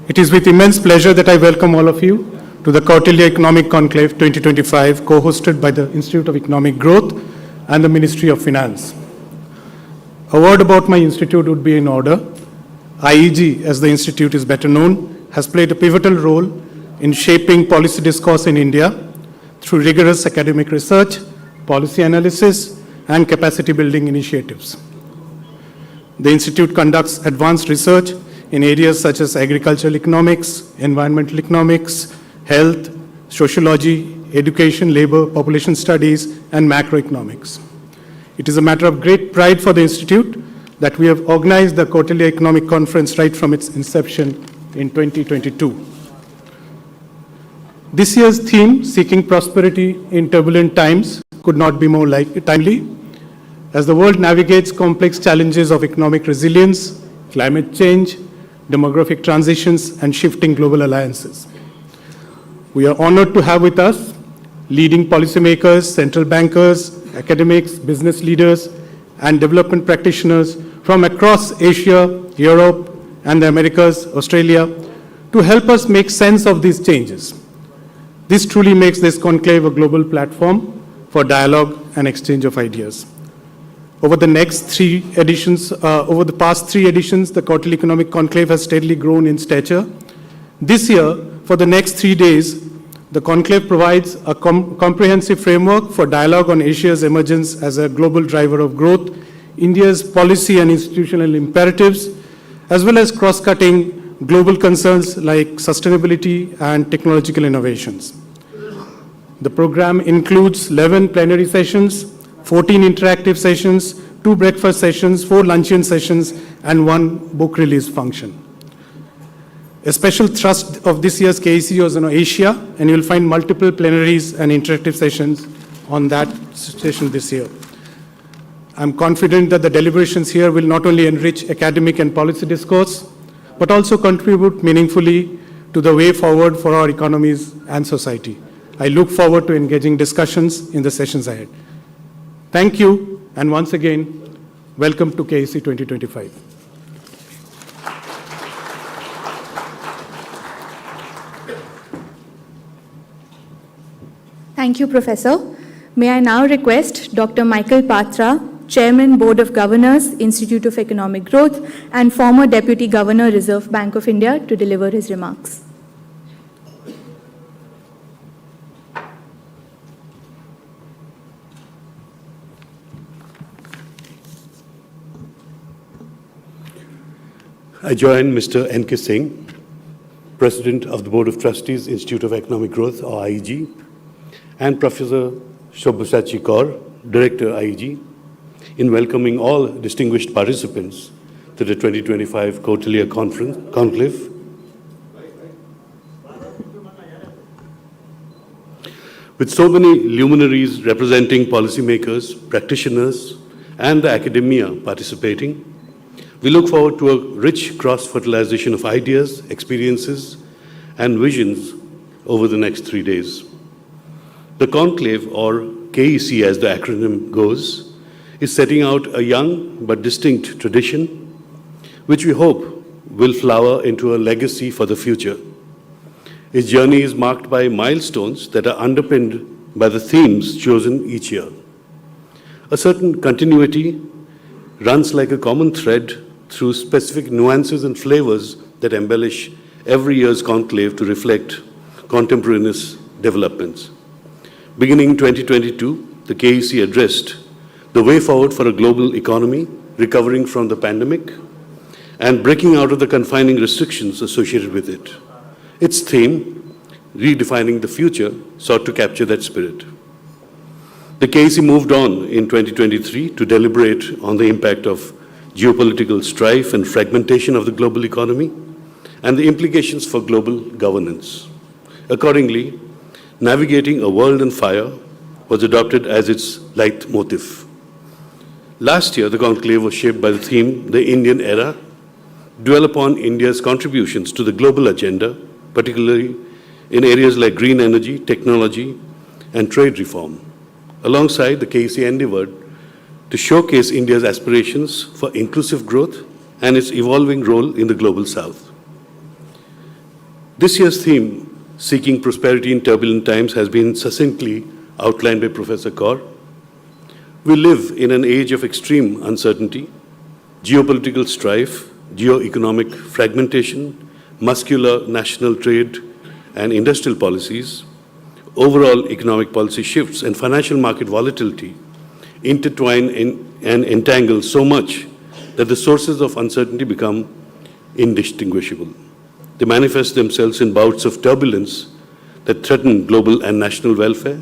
It is with immense pleasure that I welcome all of you to the Kautilya Economic Conclave 2025, co-hosted by the Institute of Economic Growth and the Ministry of Finance. A word about my institute would be in order. IEG, as the institute is better known, has played a pivotal role in shaping policy discourse in India through rigorous academic research, policy analysis, and capacity building initiatives. The institute conducts advanced research in areas such as agricultural economics, environmental economics, health, sociology, education, labor, population studies, and macroeconomics. It is a matter of great pride for the institute that we have organized the Kautilya Economic Conference right from its inception in 2022. This year's theme, Seeking Prosperity in Turbulent Times, could not be more timely, as the world navigates complex challenges of economic resilience, climate change, demographic transitions, and shifting global alliances. We are honored to have with us leading policymakers, central bankers, academics, business leaders, and development practitioners from across Asia, Europe, and the Americas, Australia, to help us make sense of these changes. This truly makes this conclave a global platform for dialogue and exchange of ideas. Over the past three editions, the Kautilya Economic Conclave has steadily grown in stature. This year, for the next 3 days, the conclave provides a comprehensive framework for dialogue on Asia's emergence as a global driver of growth, India's policy and institutional imperatives, as well as cross-cutting global concerns like sustainability and technological innovations. The program includes 11 plenary sessions, 14 interactive sessions, 2 breakfast sessions, 4 luncheon sessions, and 1 book release function. A special thrust of this year's KEC was on Asia, and you'll find multiple plenaries and interactive sessions on that session this year. I'm confident that the deliberations here will not only enrich academic and policy discourse, but also contribute meaningfully to the way forward for our economies and society. I look forward to engaging discussions in the sessions ahead. Thank you, and once again, welcome to KEC 2025. Thank you, Professor. May I now request Dr. Michael Patra, Chairman, Board of Governors, Institute of Economic Growth, and former Deputy Governor, Reserve Bank of India, to deliver his remarks. I join Mr. N.K. Singh, President of the Board of Trustees, Institute of Economic Growth, or IEG, and Professor Shobhasachi Kaur, Director, IEG, in welcoming all distinguished participants to the 2025 Kautilya Conclave. With so many luminaries representing policymakers, practitioners, and the academia participating, we look forward to a rich cross-fertilization of ideas, experiences, and visions over the next 3 days. The conclave, or KEC as the acronym goes, is setting out a young but distinct tradition, which we hope will flower into a legacy for the future. Its journey is marked by milestones that are underpinned by the themes chosen each year. A certain continuity runs like a common thread through specific nuances and flavors that embellish every year's conclave to reflect contemporaneous developments. Beginning 2022, the KEC addressed the way forward for a global economy recovering from the pandemic and breaking out of the confining restrictions associated with it. Its theme, Redefining the Future, sought to capture that spirit. The KEC moved on in 2023 to deliberate on the impact of geopolitical strife and fragmentation of the global economy and the implications for global governance. Accordingly, Navigating a World on Fire was adopted as its leitmotif. Last year, the conclave was shaped by the theme, The Indian Era, dwell upon India's contributions to the global agenda, particularly in areas like green energy, technology, and trade reform. Alongside, the KEC endeavored to showcase India's aspirations for inclusive growth and its evolving role in the global South. This year's theme, Seeking Prosperity in Turbulent Times, has been succinctly outlined by Professor Kaur. We live in an age of extreme uncertainty, geopolitical strife, geo-economic fragmentation, muscular national trade and industrial policies, overall economic policy shifts, and financial market volatility intertwine and entangle so much that the sources of uncertainty become indistinguishable. They manifest themselves in bouts of turbulence that threaten global and national welfare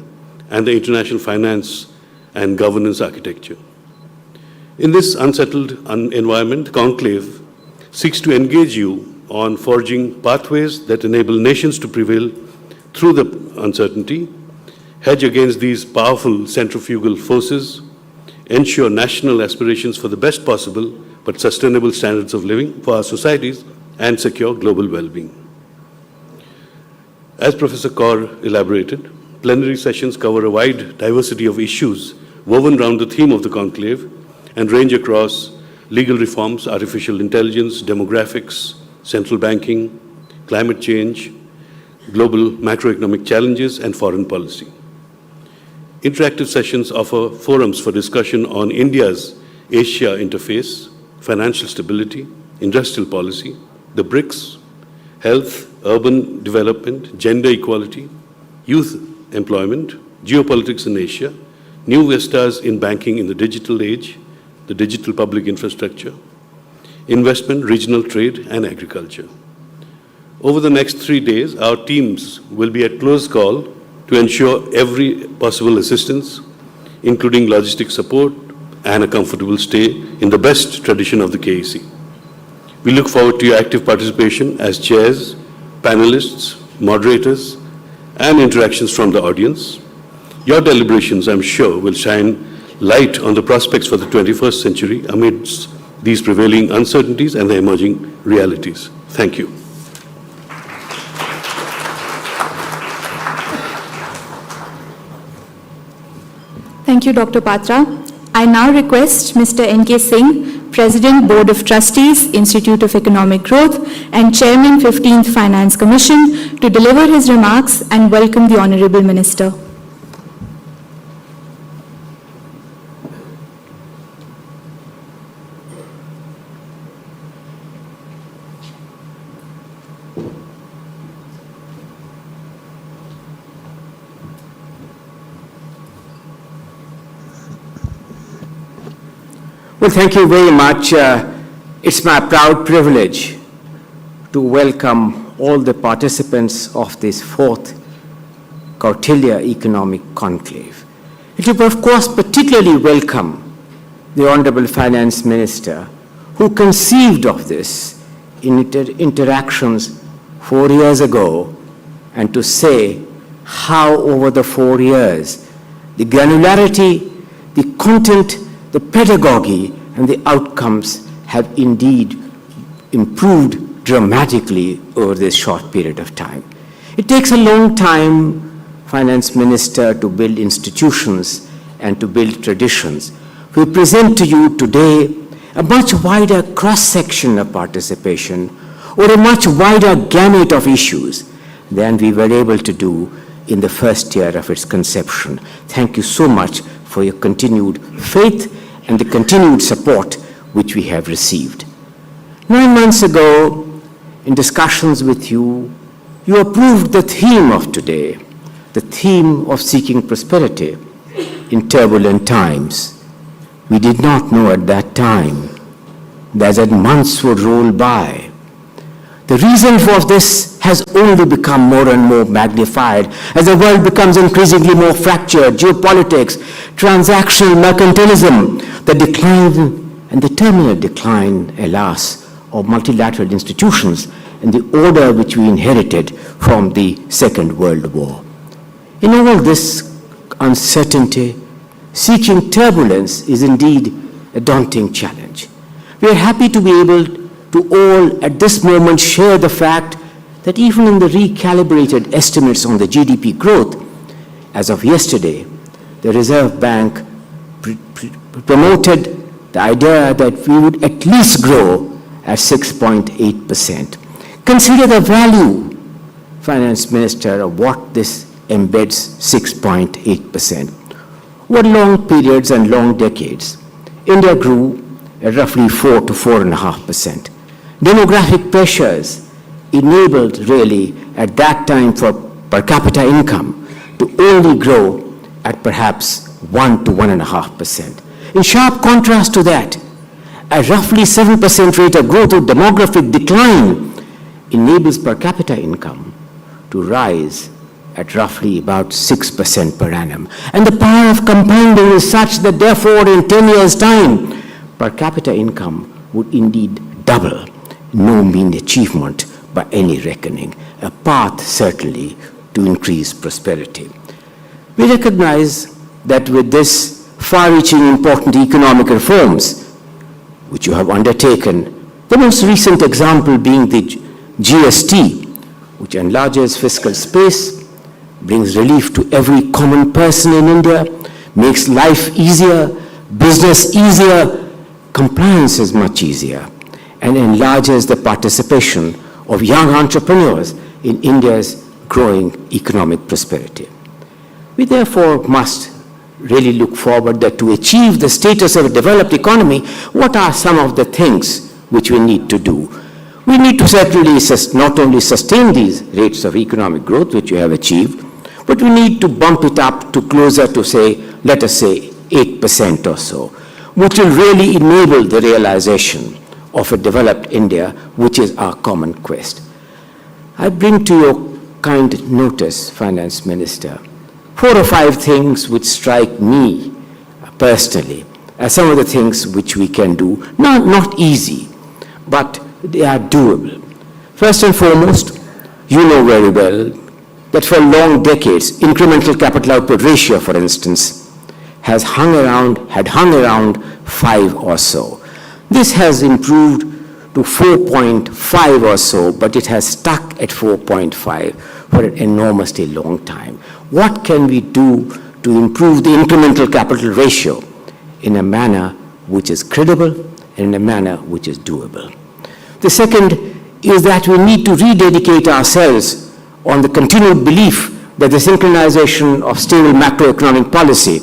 and the international finance and governance architecture. In this unsettled environment, Conclave seeks to engage you on forging pathways that enable nations to prevail through the uncertainty, hedge against these powerful centrifugal forces, ensure national aspirations for the best possible but sustainable standards of living for our societies, and secure global well-being. As Professor Kaur elaborated, plenary sessions cover a wide diversity of issues woven around the theme of the conclave and range across legal reforms, artificial intelligence, demographics, central banking, climate change, global macroeconomic challenges, and foreign policy. Interactive sessions offer forums for discussion on India's Asia interface, financial stability, industrial policy, the BRICS, health, urban development, gender equality, youth employment, geopolitics in Asia, new vistas in banking in the digital age, the digital public infrastructure, investment, regional trade, and agriculture. Over the next 3 days, our teams will be at close call to ensure every possible assistance, including logistic support and a comfortable stay in the best tradition of the KEC. We look forward to your active participation as chairs, panelists, moderators, and interactions from the audience. Your deliberations, I'm sure, will shine light on the prospects for the 21st century amidst these prevailing uncertainties and the emerging realities. Thank you. Thank you, Dr. Patra. I now request Mr. N.K. Singh, President, Board of Trustees, Institute of Economic Growth, and Chairman, 15th Finance Commission, to deliver his remarks and welcome the Honorable Minister. Well, thank you very much. It's my proud privilege to welcome all the participants of this fourth Kautilya Economic Conclave. It will, of course, particularly welcome the Honorable Finance Minister, who conceived of this in interactions 4 years ago, and to say how over the 4 years, the granularity, the content, the pedagogy, and the outcomes have indeed improved dramatically over this short period of time. It takes a long time, Finance Minister, to build institutions and to build traditions. We present to you today a much wider cross-section of participation or a much wider gamut of issues than we were able to do in the first year of its conception. Thank you so much for your continued faith and the continued support which we have received. 9 months ago, in discussions with you, you approved the theme of today, the theme of seeking prosperity in turbulent times. We did not know at that time that months would roll by. The reason for this has only become more and more magnified as the world becomes increasingly more fractured, geopolitics, transactional mercantilism, the decline and the terminal decline, alas, of multilateral institutions and the order which we inherited from the Second World War. In all this uncertainty, seeking turbulence is indeed a daunting challenge. We are happy to be able to all at this moment share the fact that even in the recalibrated estimates on the GDP growth, as of yesterday, the Reserve Bank promoted the idea that we would at least grow at 6.8%. Consider the value Finance Minister, of what this embeds 6.8%. Over long periods and long decades, India grew at roughly 4 to 4.5%. Demographic pressures enabled really at that time for per capita income to only grow at perhaps 1 to 1.5%. In sharp contrast to that, a roughly 7% rate of growth with demographic decline enables per capita income to rise at roughly about 6% per annum. And the power of compounding is such that therefore in 10 years' time, per capita income would indeed double. No mean achievement by any reckoning, a path certainly to increase prosperity. We recognize that with this far-reaching important economic reforms, which you have undertaken, the most recent example being the GST, which enlarges fiscal space, brings relief to every common person in India, makes life easier, business easier, compliance is much easier, and enlarges the participation of young entrepreneurs in India's growing economic prosperity. We therefore must really look forward that to achieve the status of a developed economy, what are some of the things which we need to do? We need to certainly not only sustain these rates of economic growth which we have achieved, but we need to bump it up to closer to let us say 8% or so, which will really enable the realization of a developed India, which is our common quest. I bring to your kind notice, Finance Minister, 4 or 5 things which strike me personally as some of the things which we can do. Not easy, but they are doable. First and foremost, you know very well that for long decades, incremental capital output ratio, for instance, had hung around 5 or so. This has improved to 4.5 or so, but it has stuck at 4.5 for an enormously long time. What can we do to improve the incremental capital ratio in a manner which is credible and in a manner which is doable? The second is that we need to rededicate ourselves on the continued belief that the synchronization of stable macroeconomic policy,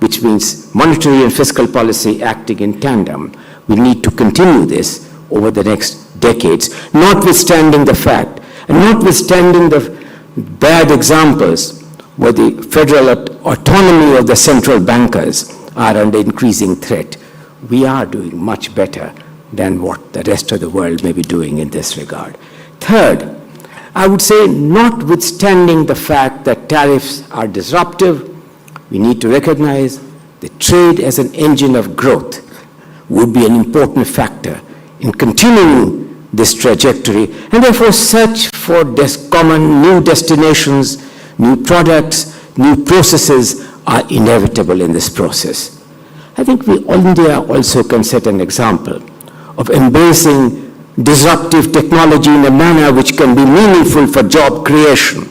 which means monetary and fiscal policy acting in tandem, we need to continue this over the next decades, notwithstanding the fact and notwithstanding the bad examples where the federal autonomy of the central bankers are under increasing threat. We are doing much better than what the rest of the world may be doing in this regard. Third, I would say, notwithstanding the fact that tariffs are disruptive, we need to recognize that trade as an engine of growth would be an important factor in continuing this trajectory, and therefore search for common new destinations, new products, new processes are inevitable in this process. I think India also can set an example of embracing disruptive technology in a manner which can be meaningful for job creation.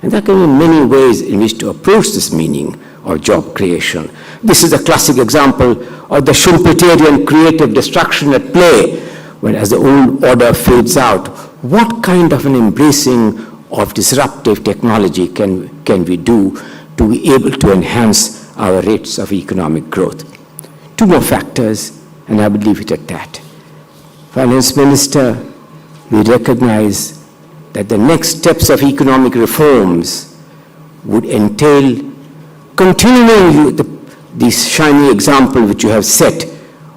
And there can be many ways in which to approach this meaning of job creation. This is a classic example of the Schumpeterian creative destruction at play, when as the old order fades out, what kind of an embracing of disruptive technology can we do to be able to enhance our rates of economic growth? 2 more factors, and I will leave it at that. Finance Minister, we recognize that the next steps of economic reforms would entail continuing this shiny example which you have set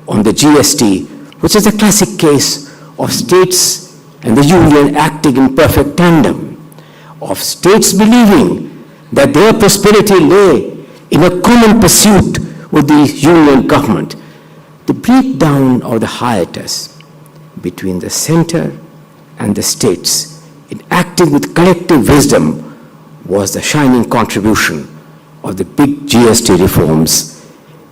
on the GST, which is a classic case of states and the union acting in perfect tandem, of states believing that their prosperity lay in a common pursuit with the union government. The breakdown of the hiatus between the center and the states in acting with collective wisdom was the shining contribution of the big GST reforms.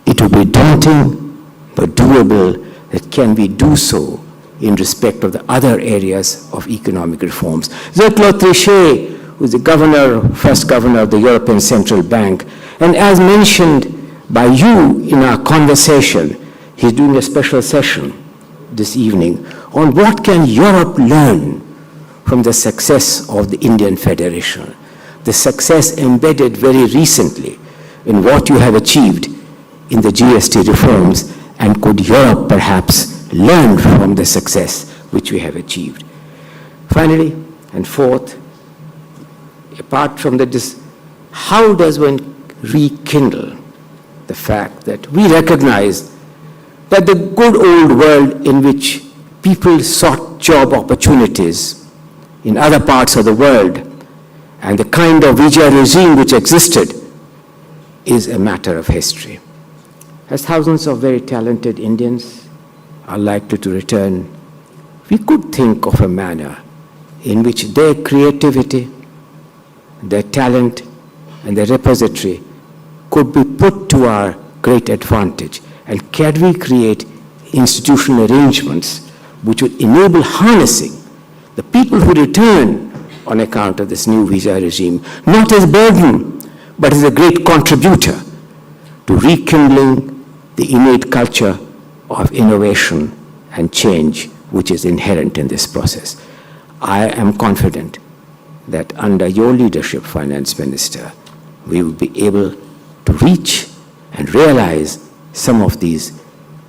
It will be daunting but doable. That can we do so in respect of the other areas of economic reforms? Jean-Claude Trichet, who is the first governor of the European Central Bank, and as mentioned by you in our conversation, he's doing a special session this evening on what can Europe learn from the success of the Indian Federation, the success embedded very recently in what you have achieved in the GST reforms, and could Europe perhaps learn from the success which we have achieved? Finally, and fourth, apart from this, how does one rekindle the fact that we recognize that the good old world in which people sought job opportunities in other parts of the world and the kind of visa regime which existed is a matter of history. As thousands of very talented Indians are likely to return, we could think of a manner in which their creativity, their talent, and their repository could be put to our great advantage. And can we create institutional arrangements which would enable harnessing the people who return on account of this new visa regime, not as a burden, but as a great contributor to rekindling the innate culture of innovation and change which is inherent in this process. I am confident that under your leadership, Finance Minister, we will be able to reach and realize some of these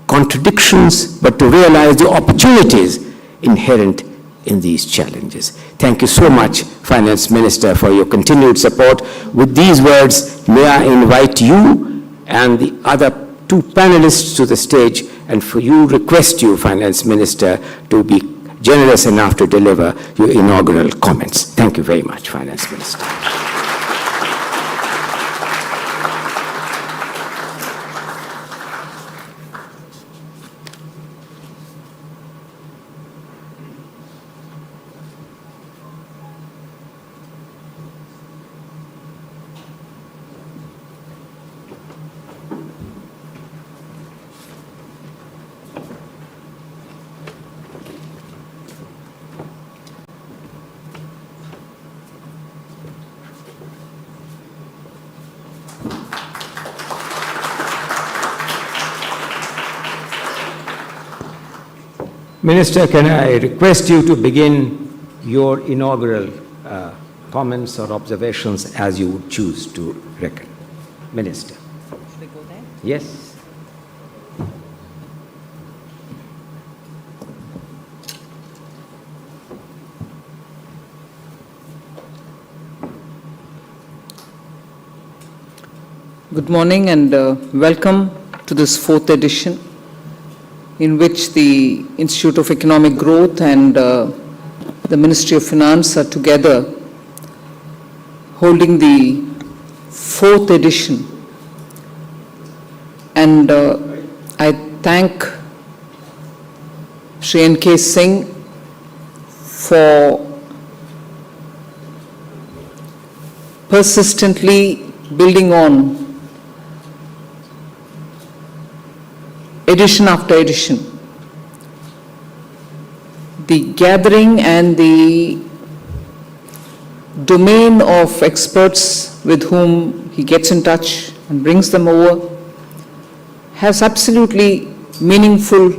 contradictions, but to realize the opportunities inherent in these challenges. Thank you so much, Finance Minister, for your continued support. With these words, may I invite you and the other two panelists to the stage, and for you, request you, Finance Minister, to be generous enough to deliver your inaugural comments. Thank you very much, Finance Minister. Minister, can I request you to begin your inaugural comments or observations as you would choose to reckon? Minister. Should we go there? Yes. Good morning and welcome to this fourth edition, in which the Institute of Economic Growth and the Ministry of Finance are together holding the fourth edition. And I thank Shri N.K. Singh for persistently building on edition after edition. The gathering and the domain of experts with whom he gets in touch and brings them over has absolutely meaningful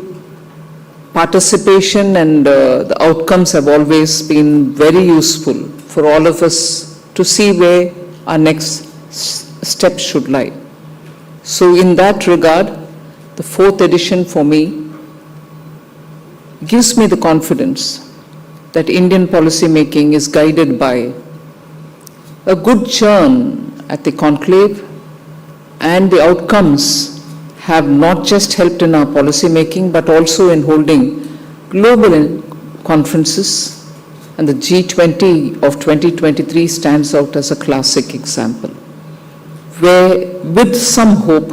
participation, and the outcomes have always been very useful for all of us to see where our next steps should lie. So in that regard, the fourth edition for me gives me the confidence that Indian policy making is guided by a good churn at the conclave, and the outcomes have not just helped in our policy making but also in holding global conferences, and the G20 of 2023 stands out as a classic example, where with some hope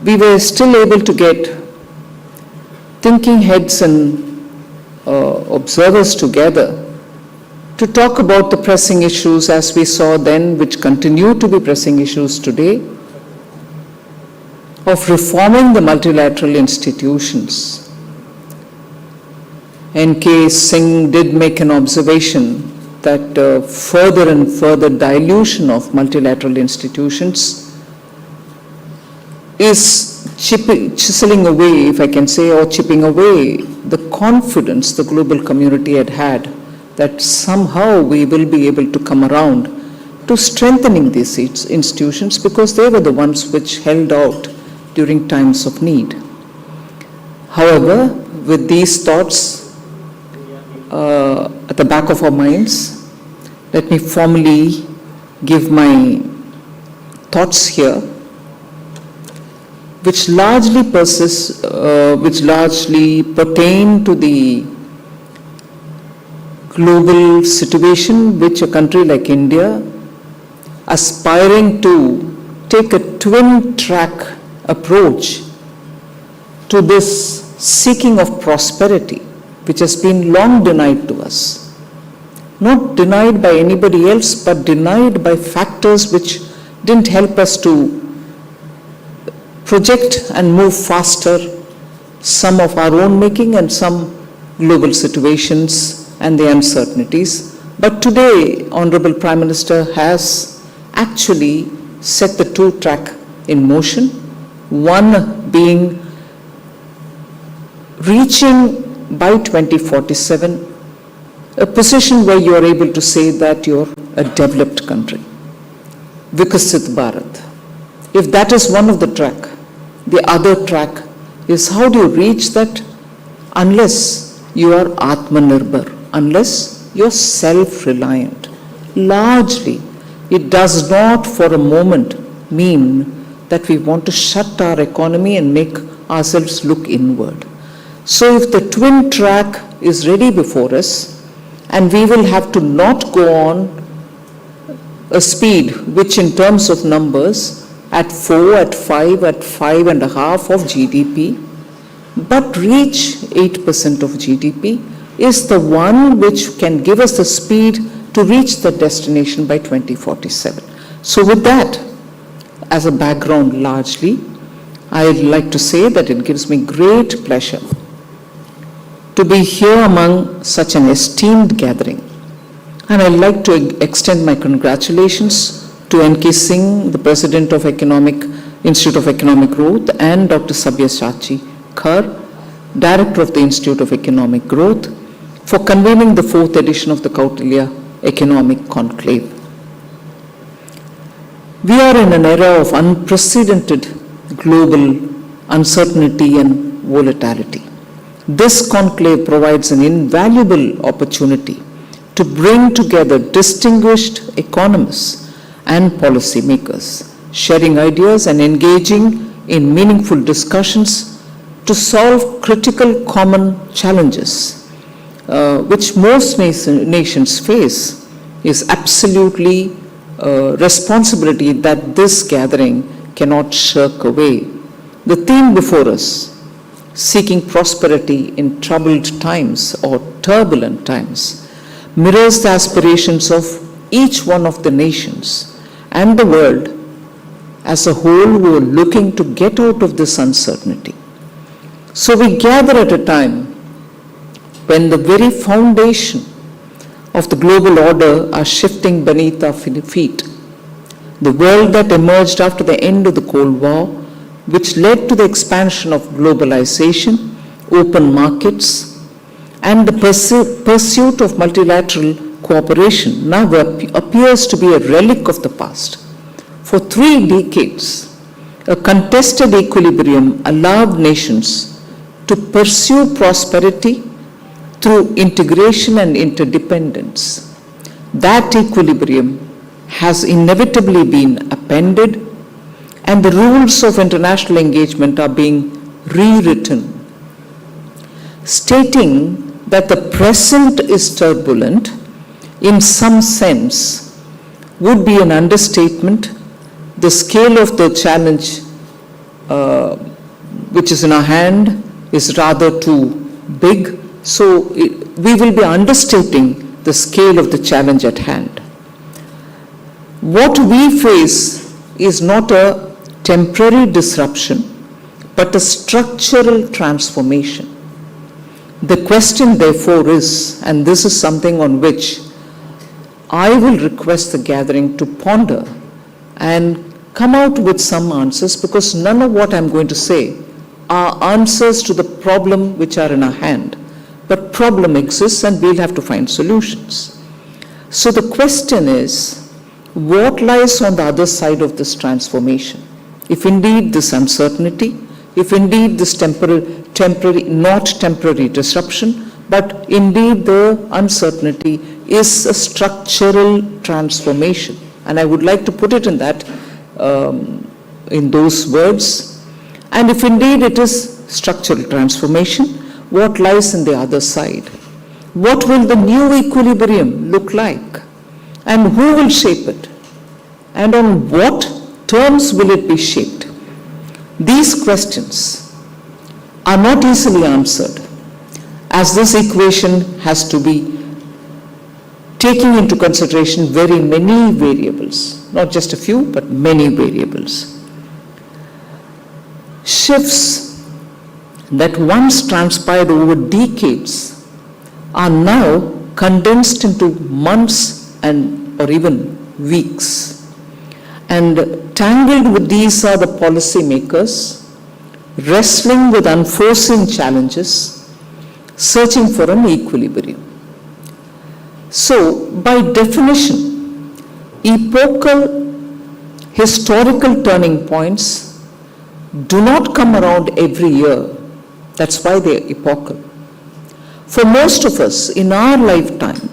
we were still able to get thinking heads and observers together to talk about the pressing issues as we saw then, which continue to be pressing issues today, of reforming the multilateral institutions. N.K. Singh did make an observation that further and further dilution of multilateral institutions is chiseling away, if I can say, or chipping away the confidence the global community had that somehow we will be able to come around to strengthening these institutions, because they were the ones which held out during times of need. However, with these thoughts at the back of our minds, let me formally give my thoughts here, which largely pertain to the global situation which a country like India, aspiring to take a twin-track approach to this seeking of prosperity, which has been long denied to us. Not denied by anybody else, but denied by factors which didn't help us to project and move faster, some of our own making and some global situations and the uncertainties. But today, Honorable Prime Minister has actually set the two-track in motion, one being reaching by 2047 a position where you are able to say that you're a developed country. Vikasit Bharat. If that is one of the track, the other track is how do you reach that unless you are Atmanirbhar, unless you're self-reliant. Largely, it does not for a moment mean that we want to shut our economy and make ourselves look inward. So if the twin track is ready before us, and we will have to not go on a speed which in terms of numbers at 4, at 5, at 5.5 of GDP, but reach 8% of GDP is the one which can give us the speed to reach the destination by 2047. So with that as a background largely, I'd like to say that it gives me great pleasure to be here among such an esteemed gathering. And I'd like to extend my congratulations to N.K. Singh, the President of Institute of Economic Growth, and Dr. Sabyasachi Khar, Director of the Institute of Economic Growth, for convening the 4th edition of the Kautilya Economic Conclave. We are in an era of unprecedented global uncertainty and volatility. This conclave provides an invaluable opportunity to bring together distinguished economists and policymakers, sharing ideas and engaging in meaningful discussions to solve critical common challenges which most nations face. Is absolutely a responsibility that this gathering cannot shirk away. The theme before us, seeking prosperity in troubled times or turbulent times, mirrors the aspirations of each one of the nations and the world as a whole who are looking to get out of this uncertainty. So we gather at a time when the very foundation of the global order are shifting beneath our feet. The world that emerged after the end of the Cold War, which led to the expansion of globalization, open markets, and the pursuit of multilateral cooperation, now appears to be a relic of the past. For 3 decades, a contested equilibrium allowed nations to pursue prosperity through integration and interdependence. That equilibrium has inevitably been upended, and the rules of international engagement are being rewritten, stating that the present is turbulent in some sense would be an understatement. The scale of the challenge which is in our hand is rather too big, so we will be understating the scale of the challenge at hand. What we face is not a temporary disruption, but a structural transformation. The question, therefore, is, and this is something on which I will request the gathering to ponder and come out with some answers, because none of what I'm going to say are answers to the problem which are in our hand. But problem exists and we'll have to find solutions. So the question is, what lies on the other side of this transformation? If indeed this uncertainty, if indeed this not temporary disruption, but indeed the uncertainty is a structural transformation. And I would like to put it in that, in those words. And if indeed it is structural transformation, what lies in the other side? What will the new equilibrium look like? And who will shape it? And on what terms will it be shaped? These questions are not easily answered, as this equation has to be taking into consideration very many variables, not just a few, but many variables. Shifts that once transpired over decades are now condensed into months or even weeks. And tangled with these are the policymakers, wrestling with unforeseen challenges, searching for an equilibrium. So, by definition, epochal historical turning points do not come around every year. That's why they are epochal. For most of us, in our lifetime,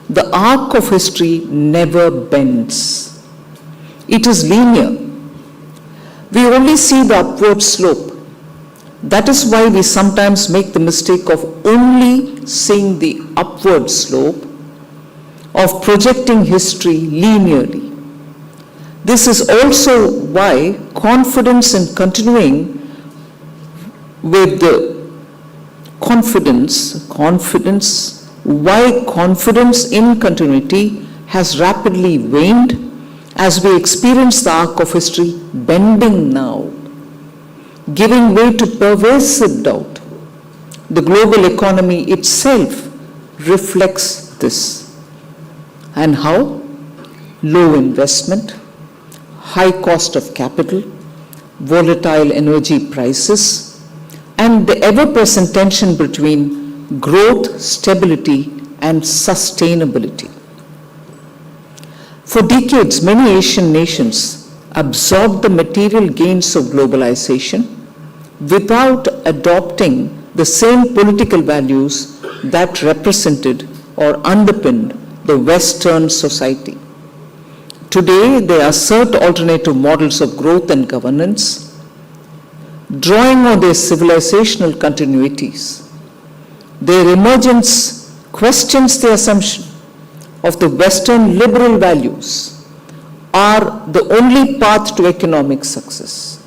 the arc of history never bends. It is linear. We only see the upward slope. That is why we sometimes make the mistake of only seeing the upward slope, of projecting history linearly. This is also why confidence in continuing with the confidence in continuity has rapidly waned as we experience the arc of history bending now, giving way to pervasive doubt. The global economy itself reflects this. And how? Low investment, high cost of capital, volatile energy prices, and the ever-present tension between growth, stability, and sustainability. For decades, many Asian nations absorbed the material gains of globalization without adopting the same political values that represented or underpinned the Western society. Today, they assert alternative models of growth and governance, drawing on their civilizational continuities. Their emergence questions the assumption of the Western liberal values are the only path to economic success.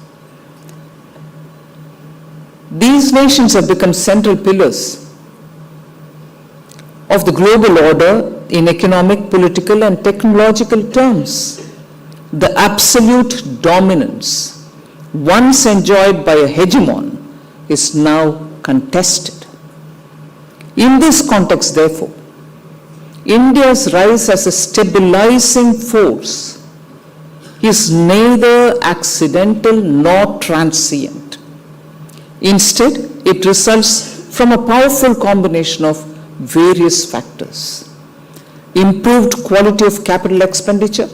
These nations have become central pillars of the global order in economic, political, and technological terms. The absolute dominance once enjoyed by a hegemon is now contested. In this context, therefore, India's rise as a stabilizing force is neither accidental nor transient. Instead, it results from a powerful combination of various factors. Improved quality of capital expenditure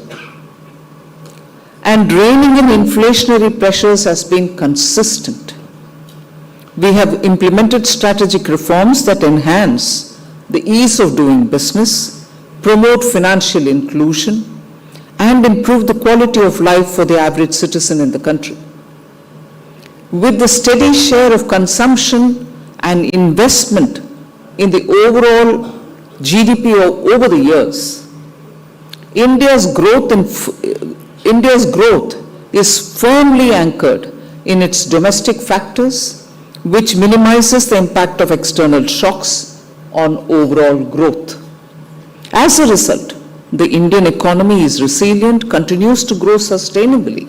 and reining in inflationary pressures has been consistent. We have implemented strategic reforms that enhance the ease of doing business, promote financial inclusion, and improve the quality of life for the average citizen in the country. With the steady share of consumption and investment in the overall GDP over the years, India's growth is firmly anchored in its domestic factors, which minimizes the impact of external shocks on overall growth. As a result, the Indian economy is resilient, continues to grow sustainably.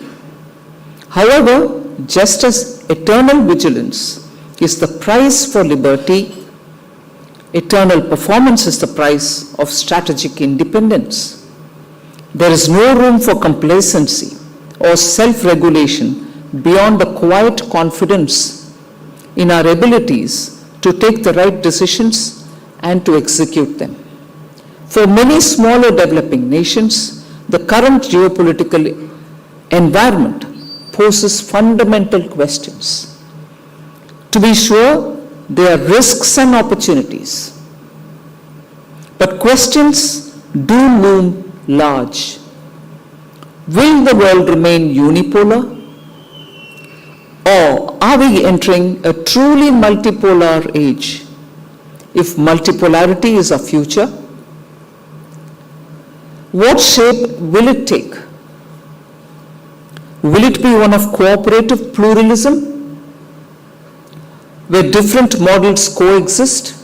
However, just as eternal vigilance is the price for liberty, eternal performance is the price of strategic independence. There is no room for complacency or self-regulation beyond the quiet confidence in our abilities to take the right decisions and to execute them. For many smaller developing nations, the current geopolitical environment poses fundamental questions. To be sure, there are risks and opportunities, but questions do loom large. Will the world remain unipolar? Or are we entering a truly multipolar age? If multipolarity is our future, what shape will it take? Will it be one of cooperative pluralism, where different models coexist?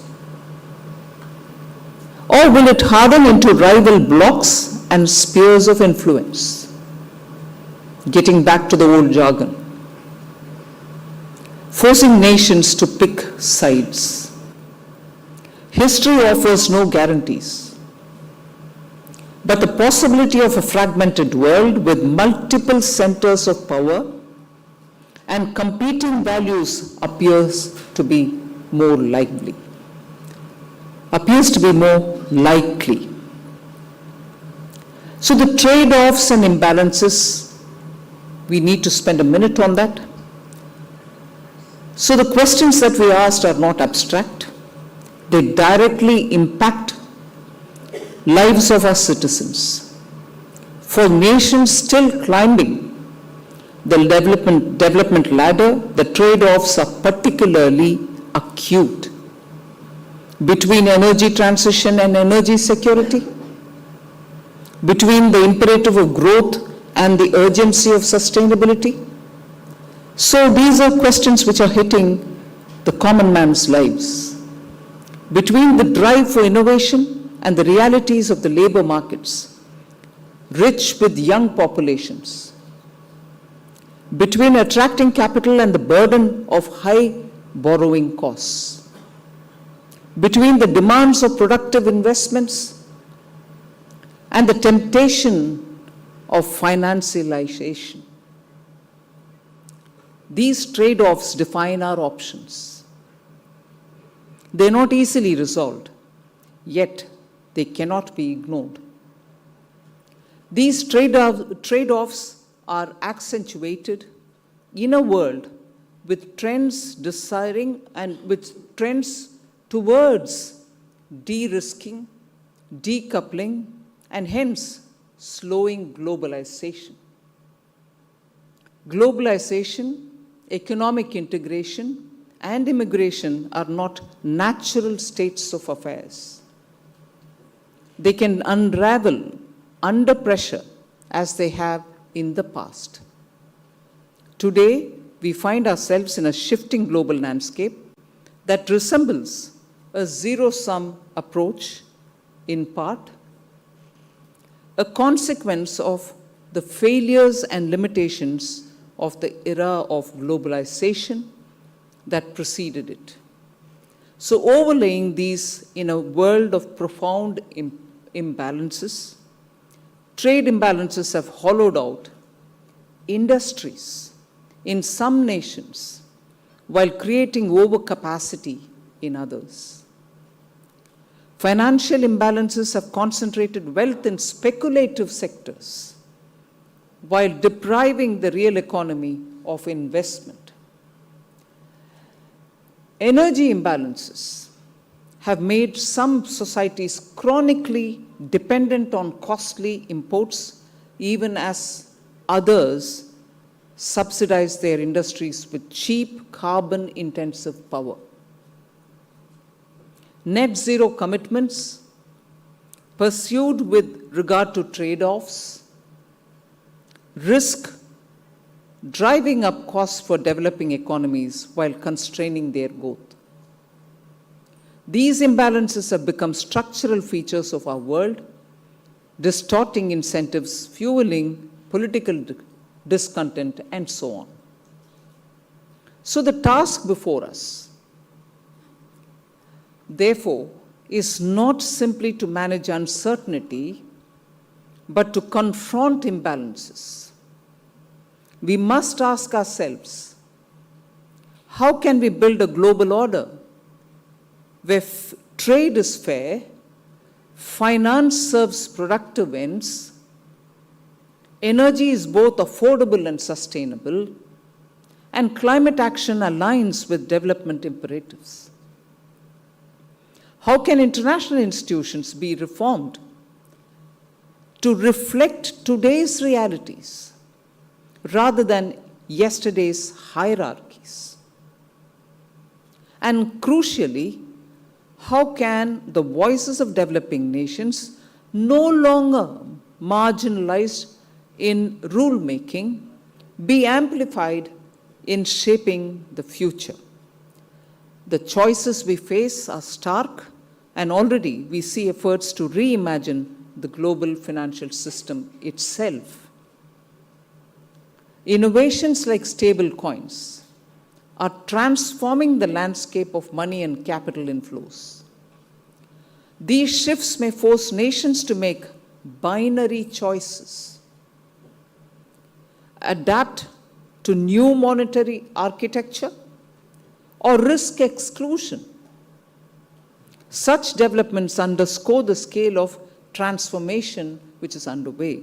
Or will it harden into rival blocs and spheres of influence? Getting back to the old jargon, forcing nations to pick sides. History offers no guarantees, but the possibility of a fragmented world with multiple centers of power and competing values appears to be more likely. So the trade-offs and imbalances, we need to spend a minute on that. So the questions that we asked are not abstract. They directly impact lives of our citizens. For nations still climbing the development ladder, the trade-offs are particularly acute between energy transition and energy security, between the imperative of growth and the urgency of sustainability. So these are questions which are hitting the common man's lives. Between the drive for innovation and the realities of the labor markets, rich with young populations, between attracting capital and the burden of high borrowing costs, between the demands of productive investments and the temptation of financialization. These trade-offs define our options. They're not easily resolved, yet they cannot be ignored. These trade-offs are accentuated in a world with trends towards de-risking, decoupling, and hence slowing globalization. Globalization, economic integration, and immigration are not natural states of affairs. They can unravel under pressure as they have in the past. Today, we find ourselves in a shifting global landscape that resembles a zero-sum approach, in part, a consequence of the failures and limitations of the era of globalization that preceded it. So overlaying these in a world of profound imbalances, trade imbalances have hollowed out industries in some nations while creating overcapacity in others. Financial imbalances have concentrated wealth in speculative sectors while depriving the real economy of investment. Energy imbalances have made some societies chronically dependent on costly imports, even as others subsidize their industries with cheap, carbon-intensive power. Net zero commitments pursued with regard to trade-offs risk driving up costs for developing economies while constraining their growth. These imbalances have become structural features of our world, distorting incentives, fueling political discontent, and so on. So the task before us, therefore, is not simply to manage uncertainty, but to confront imbalances, we must ask ourselves, how can we build a global order where trade is fair, finance serves productive ends, energy is both affordable and sustainable, and climate action aligns with development imperatives? How can international institutions be reformed to reflect today's realities rather than yesterday's hierarchies? And crucially, how can the voices of developing nations, no longer marginalized in rulemaking, be amplified in shaping the future? The choices we face are stark, and already we see efforts to reimagine the global financial system itself. Innovations like stable coins are transforming the landscape of money and capital inflows. These shifts may force nations to make binary choices, adapt to new monetary architecture, or risk exclusion. Such developments underscore the scale of transformation which is underway.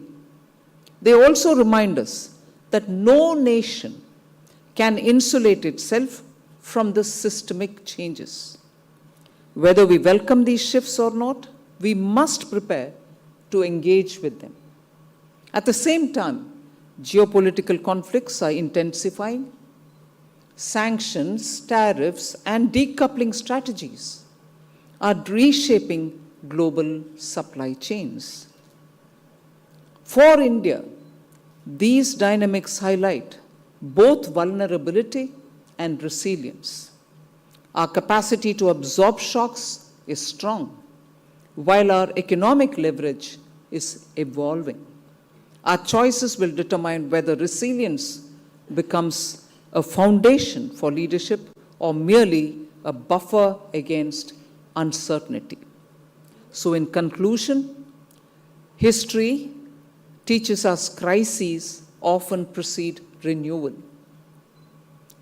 They also remind us that no nation can insulate itself from the systemic changes. Whether we welcome these shifts or not, we must prepare to engage with them. At the same time, geopolitical conflicts are intensifying. Sanctions, tariffs, and decoupling strategies are reshaping global supply chains. For India, these dynamics highlight both vulnerability and resilience. Our capacity to absorb shocks is strong, while our economic leverage is evolving. Our choices will determine whether resilience becomes a foundation for leadership or merely a buffer against uncertainty. So, in conclusion, history teaches us crises often precede renewal.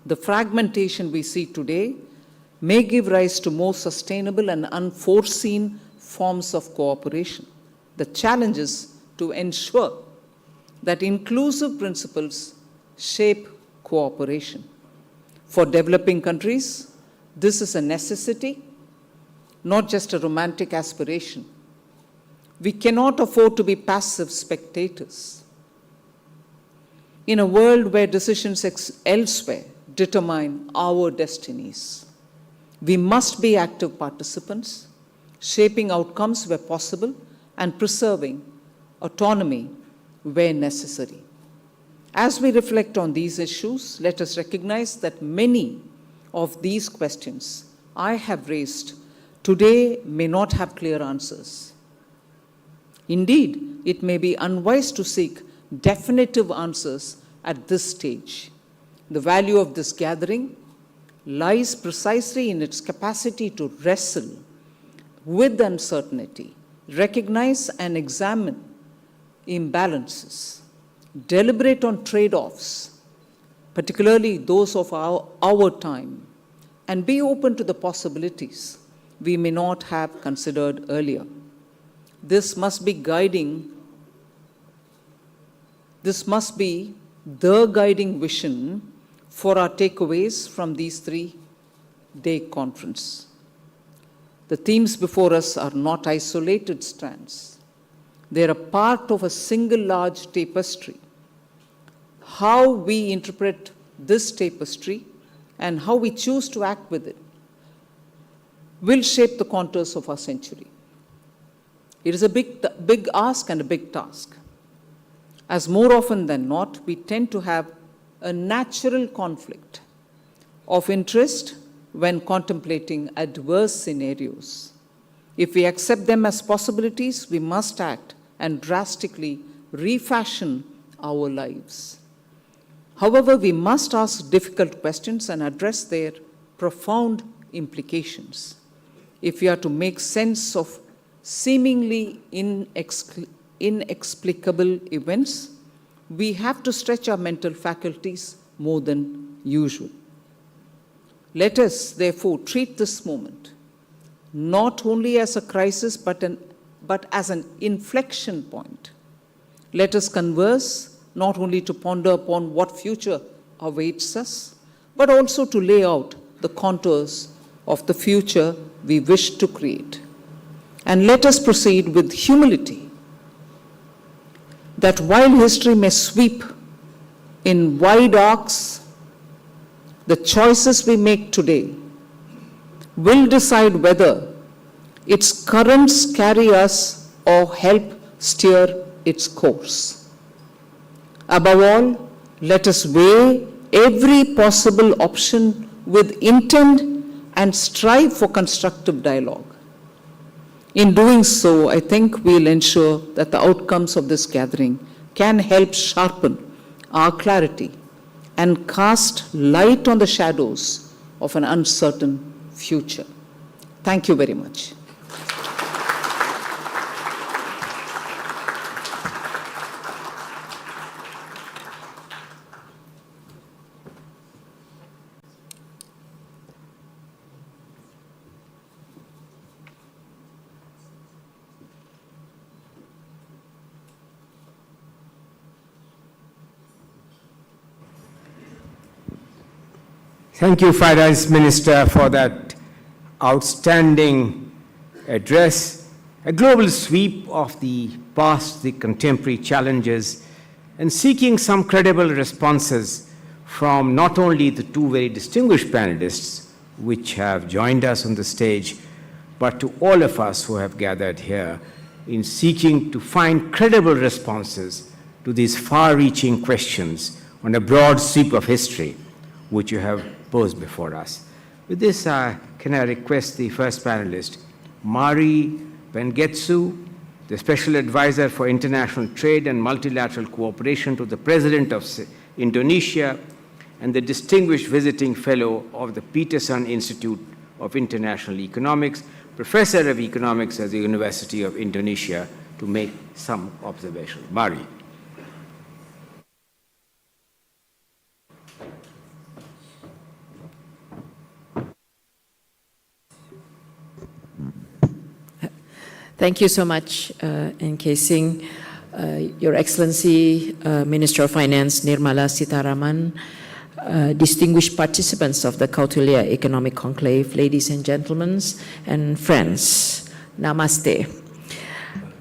The fragmentation we see today may give rise to more sustainable and unforeseen forms of cooperation. The challenge is to ensure that inclusive principles shape cooperation. For developing countries, this is a necessity, not just a romantic aspiration. We cannot afford to be passive spectators. In a world where decisions elsewhere determine our destinies, we must be active participants, shaping outcomes where possible and preserving autonomy where necessary. As we reflect on these issues, let us recognize that many of these questions I have raised today may not have clear answers. Indeed, it may be unwise to seek definitive answers at this stage. The value of this gathering lies precisely in its capacity to wrestle with uncertainty, recognize and examine imbalances, deliberate on trade-offs, particularly those of our time, and be open to the possibilities we may not have considered earlier. This must be the guiding vision for our takeaways from these 3-day conference. The themes before us are not isolated strands. They are a part of a single large tapestry. How we interpret this tapestry and how we choose to act with it will shape the contours of our century. It is a big ask and a big task. As more often than not, we tend to have a natural conflict of interest when contemplating adverse scenarios. If we accept them as possibilities, we must act and drastically refashion our lives. However, we must ask difficult questions and address their profound implications. If we are to make sense of seemingly inexplicable events, we have to stretch our mental faculties more than usual. Let us, therefore, treat this moment not only as a crisis, but as an inflection point. Let us converse not only to ponder upon what future awaits us, but also to lay out the contours of the future we wish to create. And let us proceed with humility, that while history may sweep in wide arcs, the choices we make today will decide whether its currents carry us or help steer its course. Above all, let us weigh every possible option with intent and strive for constructive dialogue. In doing so, I think we'll ensure that the outcomes of this gathering can help sharpen our clarity and cast light on the shadows of an uncertain future. Thank you very much. Thank you, Finance Minister, for that outstanding address, a global sweep of the past, the contemporary challenges, and seeking some credible responses from not only the two very distinguished panelists which have joined us on the stage, but to all of us who have gathered here in seeking to find credible responses to these far-reaching questions on a broad sweep of history which you have posed before us. With this, can I request the first panelist, Mari Pengetsu, the Special Advisor for International Trade and Multilateral Cooperation to the President of Indonesia and the Distinguished Visiting Fellow of the Peterson Institute of International Economics, Professor of Economics at the University of Indonesia, to make some observations. Mari. Thank you so much, N.K. Singh, Your Excellency, Minister of Finance Nirmala Sitharaman, distinguished participants of the Kautilya Economic Conclave, ladies and gentlemen, and friends. Namaste.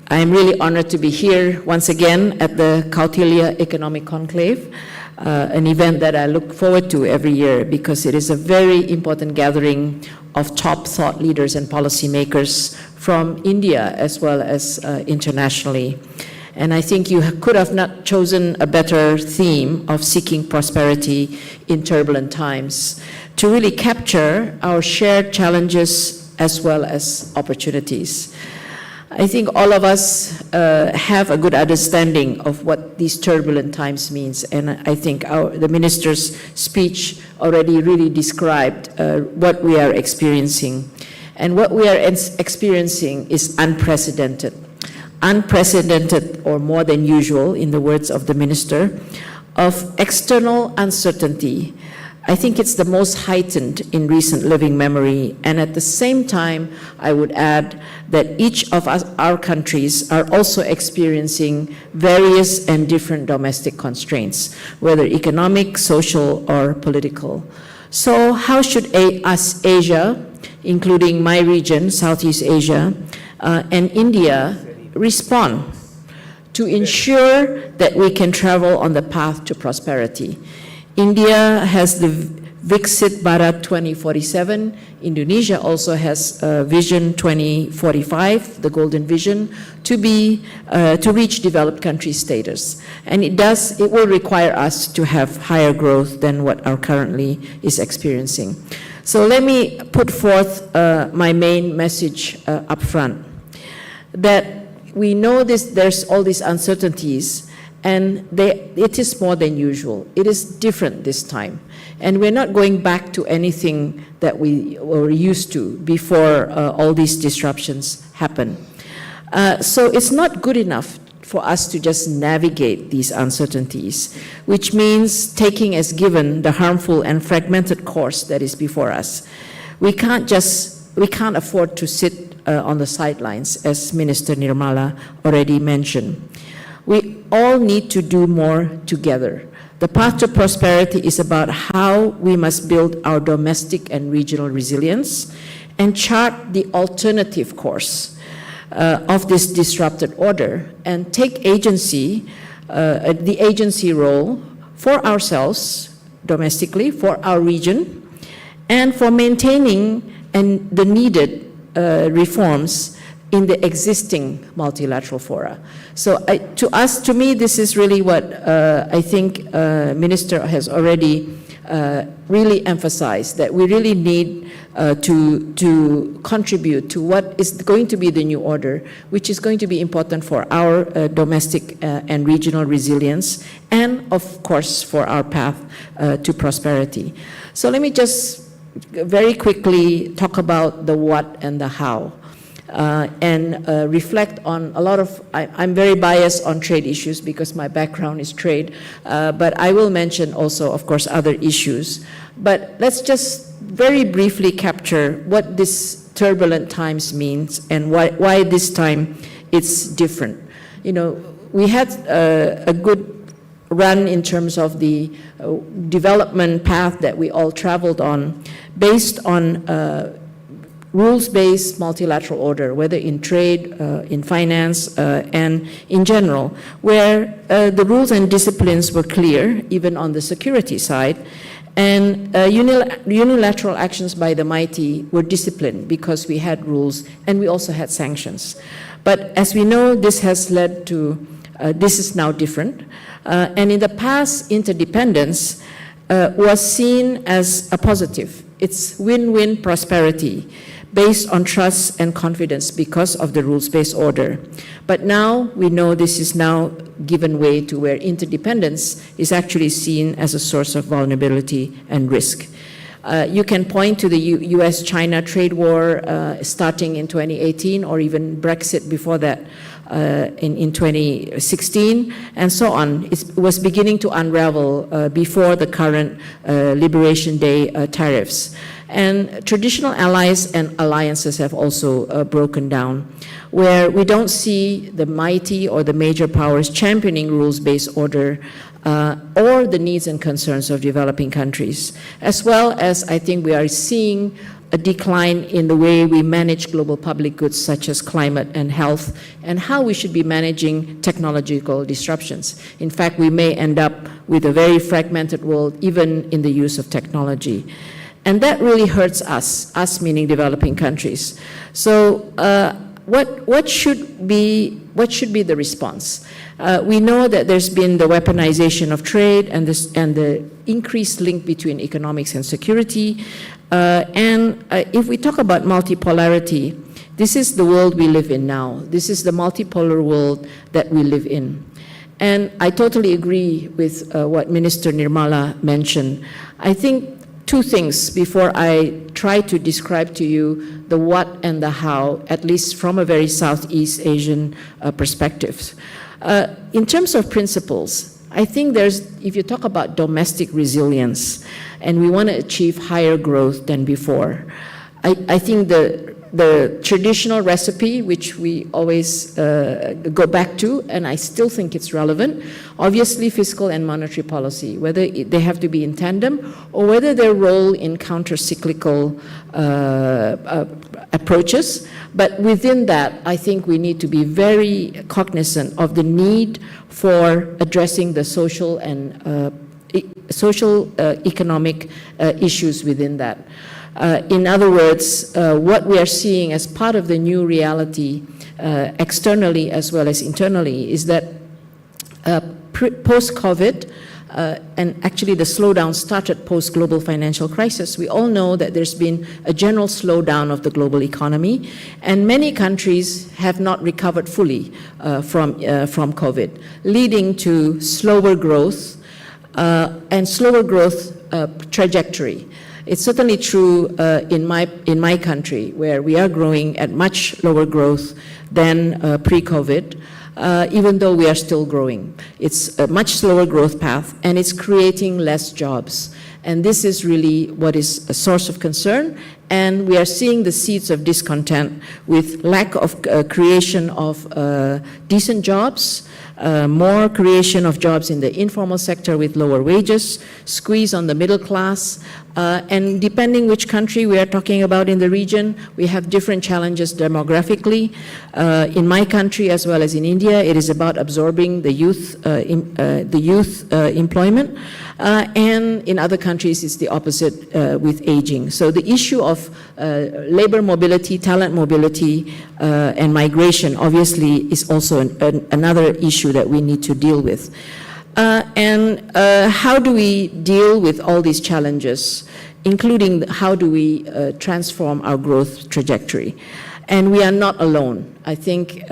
I am really honored to be here once again at the Kautilya Economic Conclave, an event that I look forward to every year because it is a very important gathering of top thought leaders and policymakers from India as well as internationally. And I think you could have not chosen a better theme of seeking prosperity in turbulent times to really capture our shared challenges as well as opportunities. I think all of us have a good understanding of what these turbulent times means, and I think the minister's speech already really described what we are experiencing. And what we are experiencing is unprecedented. Unprecedented, or more than usual, in the words of the minister, of external uncertainty. I think it's the most heightened in recent living memory, and at the same time, I would add that each of our countries are also experiencing various and different domestic constraints, whether economic, social, or political. So how should us, Asia, including my region, Southeast Asia, and India, respond to ensure that we can travel on the path to prosperity? India has the Viksit Bharat 2047. Indonesia also has Vision 2045, the Golden Vision, to reach developed country status. And it will require us to have higher growth than what our currently is experiencing. So let me put forth my main message up front, that we know there's all these uncertainties, and it is more than usual. It is different this time. And we're not going back to anything that we were used to before all these disruptions happen. So it's not good enough for us to just navigate these uncertainties, which means taking as given the harmful and fragmented course that is before us. We can't afford to sit on the sidelines, as Minister Nirmala already mentioned. We all need to do more together. The path to prosperity is about how we must build our domestic and regional resilience and chart the alternative course of this disrupted order and take agency, the agency role for ourselves domestically, for our region, and for maintaining the needed reforms in the existing multilateral fora. So to me, this is really what I think Minister has already really emphasized, that we really need to contribute to what is going to be the new order, which is going to be important for our domestic and regional resilience, and of course for our path to prosperity. So let me just very quickly talk about the what and the how. And reflect on a lot of, I'm very biased on trade issues because my background is trade, but I will mention also, of course, other issues. But let's just very briefly capture what this turbulent times means and why this time it's different. You know, we had a good run in terms of the development path that we all traveled on based on rules-based multilateral order, whether in trade, in finance, and in general, where the rules and disciplines were clear, even on the security side, and unilateral actions by the mighty were disciplined because we had rules and we also had sanctions. But as we know, this has led to, this is now different. And in the past, interdependence was seen as a positive. It's win-win prosperity, based on trust and confidence because of the rules-based order. But now we know this is now given way to where interdependence is actually seen as a source of vulnerability and risk. You can point to the US-China trade war starting in 2018 or even Brexit before that in 2016 and so on. It was beginning to unravel before the current Liberation Day tariffs. And traditional allies and alliances have also broken down, where we don't see the mighty or the major powers championing rules-based order or the needs and concerns of developing countries, as well as I think we are seeing a decline in the way we manage global public goods such as climate and health, and how we should be managing technological disruptions. In fact, we may end up with a very fragmented world, even in the use of technology. And that really hurts us meaning developing countries. So what should be the response? We know that there's been the weaponization of trade and the increased link between economics and security. And if we talk about multipolarity, this is the world we live in now. This is the multipolar world that we live in. And I totally agree with what Minister Nirmala mentioned. I think two things before I try to describe to you the what and the how, at least from a very Southeast Asian perspective. In terms of principles, I think if you talk about domestic resilience and we want to achieve higher growth than before, I think the traditional recipe, which we always go back to, and I still think it's relevant, obviously fiscal and monetary policy, whether they have to be in tandem or whether their role in counter-cyclical approaches. But within that, I think we need to be very cognizant of the need for addressing the social and economic issues within that. In other words, what we are seeing as part of the new reality externally as well as internally is that post-COVID, and actually the slowdown started post-global financial crisis, we all know that there's been a general slowdown of the global economy, and many countries have not recovered fully from COVID, leading to slower growth and slower growth trajectory. It's certainly true in my country, where we are growing at much lower growth than pre-COVID. even though we are still growing. It's a much slower growth path, and it's creating less jobs. And this is really what is a source of concern, and we are seeing the seeds of discontent with lack of creation of decent jobs, more creation of jobs in the informal sector with lower wages, squeeze on the middle class, and depending which country we are talking about in the region, we have different challenges demographically. In my country as well as in India, it is about absorbing the youth employment, and in other countries it's the opposite with aging. So the issue of labor mobility, talent mobility, and migration obviously is also another issue that we need to deal with. And how do we deal with all these challenges, including how do we transform our growth trajectory? And we are not alone. I think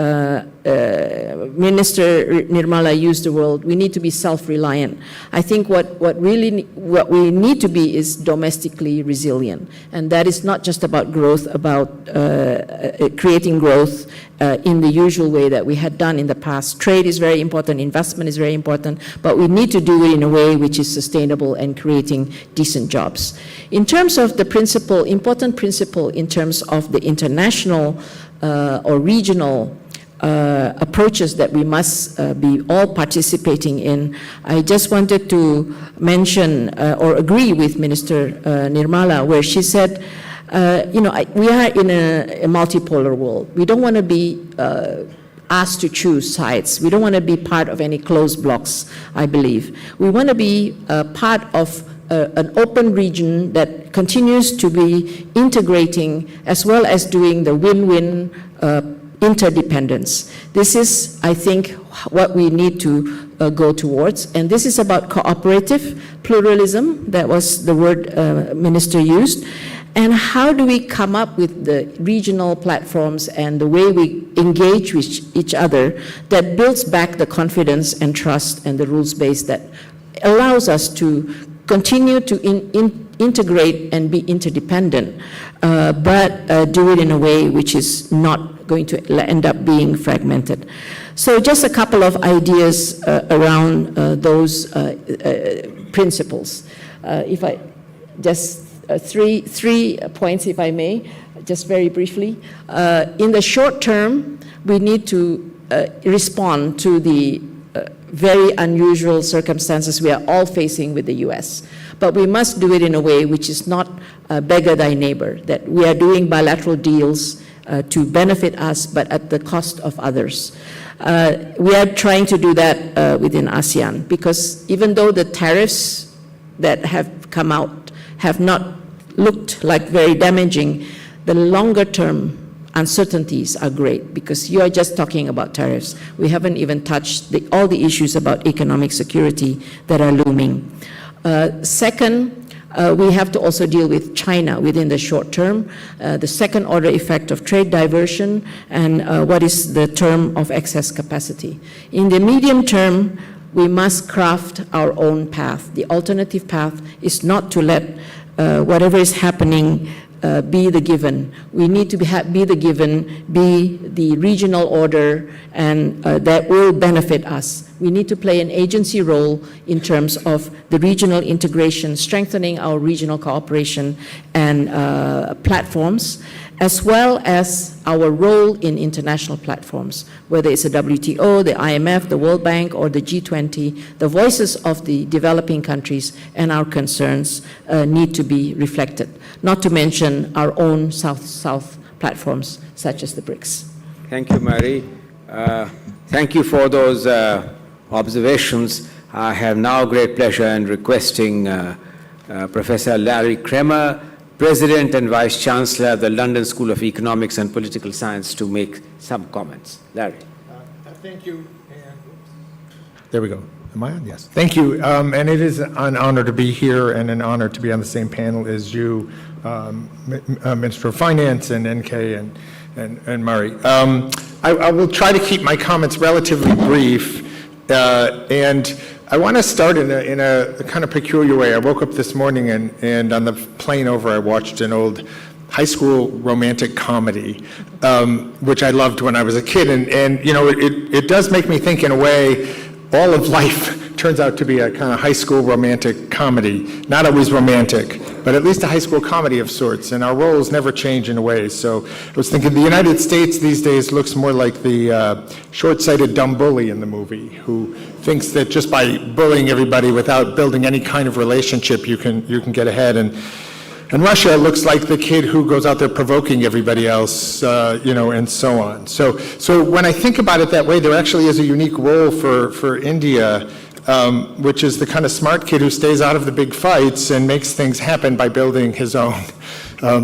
Minister Nirmala used the word, we need to be self-reliant. I think what we need to be is domestically resilient. And that is not just about growth, about creating growth in the usual way that we had done in the past. Trade is very important, investment is very important, but we need to do it in a way which is sustainable and creating decent jobs. In terms of the principle, important principle in terms of the international or regional approaches that we must be all participating in, I just wanted to mention or agree with Minister Nirmala, where she said, we are in a multipolar world. We don't want to be asked to choose sides. We don't want to be part of any closed blocks, I believe. We want to be part of an open region that continues to be integrating as well as doing the win-win interdependence. This is, I think, what we need to go towards. And this is about cooperative pluralism. That was the word Minister used. And how do we come up with the regional platforms and the way we engage with each other that builds back the confidence and trust and the rules base that allows us to continue to integrate and be interdependent, but do it in a way which is not going to end up being fragmented. So just a couple of ideas around those principles. If I just three points, if I may, just very briefly. In the short term, we need to respond to the very unusual circumstances we are all facing with the US. But we must do it in a way which is not beggar thy neighbor, that we are doing bilateral deals to benefit us, but at the cost of others. We are trying to do that within ASEAN, because even though the tariffs that have come out have not looked like very damaging, the longer term uncertainties are great, because you are just talking about tariffs. We haven't even touched all the issues about economic security that are looming. Second, we have to also deal with China within the short term, the second order effect of trade diversion, and what is the term of excess capacity. In the medium term, we must craft our own path. The alternative path is not to let whatever is happening be the given. We need to be the given, be the regional order, and that will benefit us. We need to play an agency role in terms of the regional integration, strengthening our regional cooperation and platforms, as well as our role in international platforms, whether it's the WTO, the IMF, the World Bank, or the G20. The voices of the developing countries and our concerns need to be reflected, not to mention our own South-South platforms, such as the BRICS. Thank you, Mary. Thank you for those observations. I have now great pleasure in requesting Professor Larry Kremer, President and Vice Chancellor of the London School of Economics and Political Science, to make some comments. Larry. Thank you. There we go. Am I on? Yes. Thank you. And it is an honor to be here and an honor to be on the same panel as you, Minister of Finance and NK and Murray. I will try to keep my comments relatively brief. And I want to start in a kind of peculiar way. I woke up this morning and on the plane over, I watched an old high school romantic comedy which I loved when I was a kid. And it does make me think, in a way, all of life turns out to be a kind of high school romantic comedy. Not always romantic, but at least a high school comedy of sorts. And our roles never change in a way. So I was thinking the United States these days looks more like the short-sighted dumb bully in the movie, who thinks that just by bullying everybody without building any kind of relationship, you can get ahead. And Russia looks like the kid who goes out there provoking everybody else, and so on. So when I think about it that way, there actually is a unique role for India, which is the kind of smart kid who stays out of the big fights and makes things happen by building his own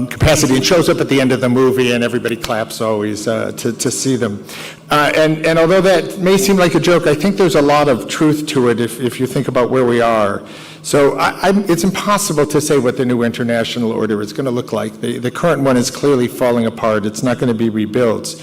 capacity, and shows up at the end of the movie and everybody claps always to see them. And although that may seem like a joke, I think there's a lot of truth to it if you think about where we are. So it's impossible to say what the new international order is going to look like. The current one is clearly falling apart. It's not going to be rebuilt.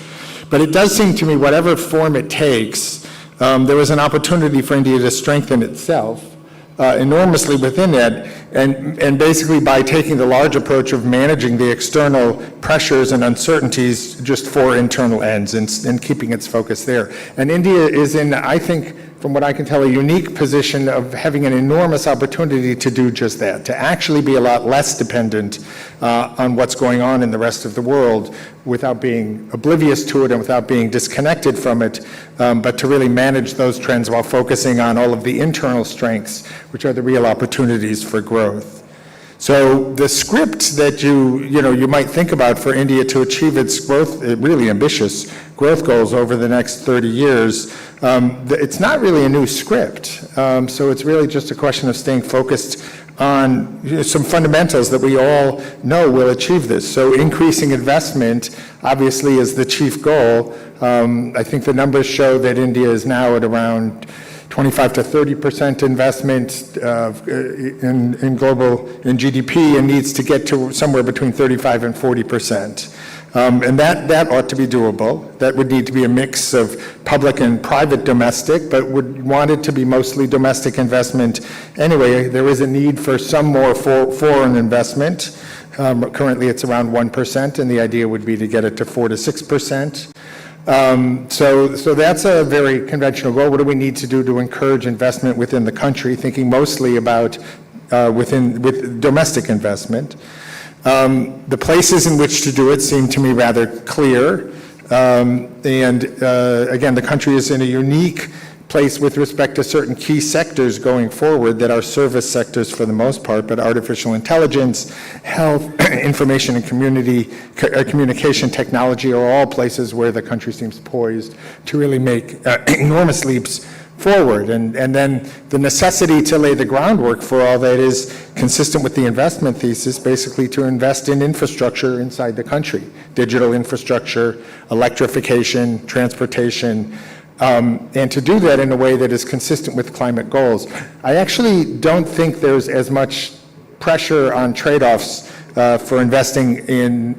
But it does seem to me, whatever form it takes, there is an opportunity for India to strengthen itself enormously within that, and basically by taking the large approach of managing the external pressures and uncertainties just for internal ends and keeping its focus there. And India is in, I think, from what I can tell, a unique position of having an enormous opportunity to do just that, to actually be a lot less dependent on what's going on in the rest of the world without being oblivious to it and without being disconnected from it, but to really manage those trends while focusing on all of the internal strengths, which are the real opportunities for growth. So the script that you might think about for India to achieve its growth, really ambitious growth goals over the next 30 years, it's not really a new script. So it's really just a question of staying focused on some fundamentals that we all know will achieve this. So increasing investment, obviously, is the chief goal. I think the numbers show that India is now at around 25 to 30% investment in GDP, and needs to get to somewhere between 35 and 40%. And that ought to be doable. That would need to be a mix of public and private domestic, but would want it to be mostly domestic investment. Anyway, there is a need for some more foreign investment. Currently it's around 1%, and the idea would be to get it to 4 to 6%. So that's a very conventional goal. What do we need to do to encourage investment within the country, thinking mostly about with domestic investment? The places in which to do it seem to me rather clear. Again, the country is in a unique place with respect to certain key sectors going forward that are service sectors for the most part, but artificial intelligence, health, information and communication technology are all places where the country seems poised to really make enormous leaps forward. And then the necessity to lay the groundwork for all that is consistent with the investment thesis, basically to invest in infrastructure inside the country, digital infrastructure, electrification, transportation, and to do that in a way that is consistent with climate goals. I actually don't think there's as much pressure on trade-offs for investing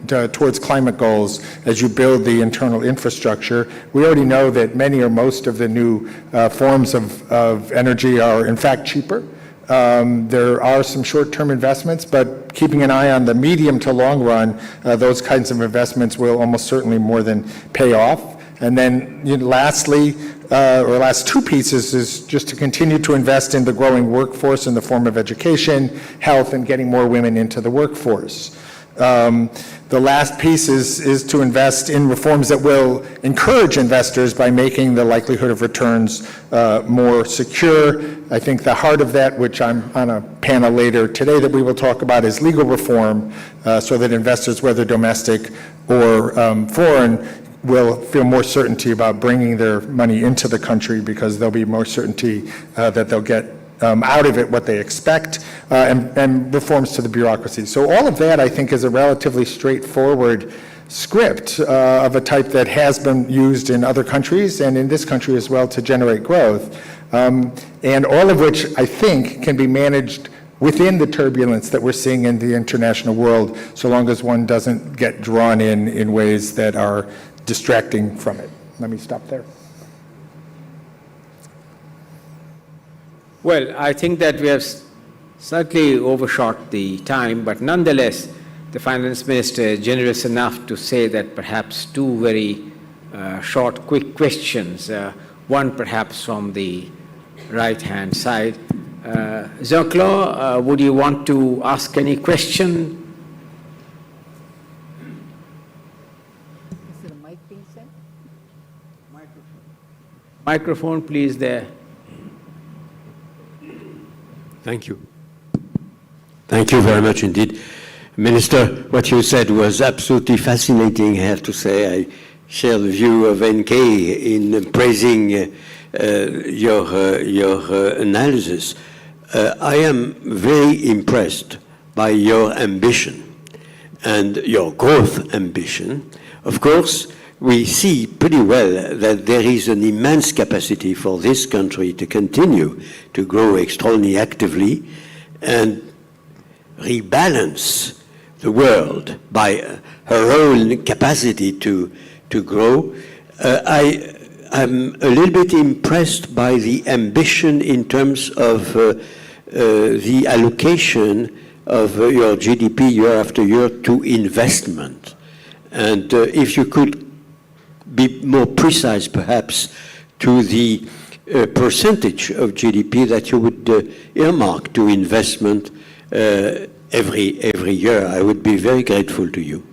towards climate goals as you build the internal infrastructure. We already know that many or most of the new forms of energy are in fact cheaper. There are some short-term investments, but keeping an eye on the medium to long run, those kinds of investments will almost certainly more than pay off. And then lastly, or last two pieces, is just to continue to invest in the growing workforce in the form of education, health, and getting more women into the workforce. The last piece is to invest in reforms that will encourage investors by making the likelihood of returns more secure. I think the heart of that, which I'm on a panel later today that we will talk about, is legal reform, so that investors, whether domestic or foreign, will feel more certainty about bringing their money into the country, because there'll be more certainty that they'll get out of it what they expect, and reforms to the bureaucracy. So all of that, I think, is a relatively straightforward script of a type that has been used in other countries and in this country as well to generate growth, and all of which I think can be managed within the turbulence that we're seeing in the international world, so long as one doesn't get drawn in ways that are distracting from it. Let me stop there. Well, I think that we have certainly overshot the time, but nonetheless, the Finance Minister is generous enough to say that perhaps two very short, quick questions, one perhaps from the right-hand side. Jean-Claude, would you want to ask any question? Is there a mic being sent? Microphone, please, there. Thank you. Thank you very much indeed. Minister, what you said was absolutely fascinating, I have to say. I share the view of NK in praising your analysis. I am very impressed by your ambition and your growth ambition. Of course, we see pretty well that there is an immense capacity for this country to continue to grow extraordinarily actively and rebalance the world by her own capacity to grow. I'm a little bit impressed by the ambition in terms of the allocation of your GDP year after year to investment. And if you could be more precise, perhaps, to the percentage of GDP that you would earmark to investment every year, I would be very grateful to you.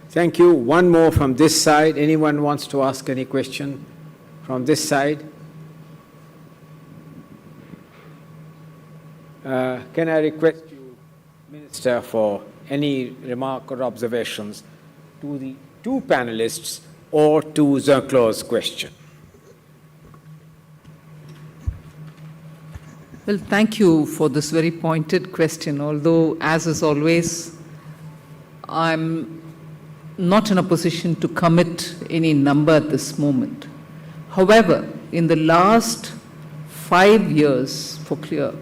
Thank you. One more from this side. Anyone wants to ask any question from this side? Can I request you, Minister, for any remark or observations to the two panelists or to Jean-Claude's question? Well, thank you for this very pointed question, although, as is always, I'm not in a position to commit any number at this moment. However, in the last 5 years, for clear,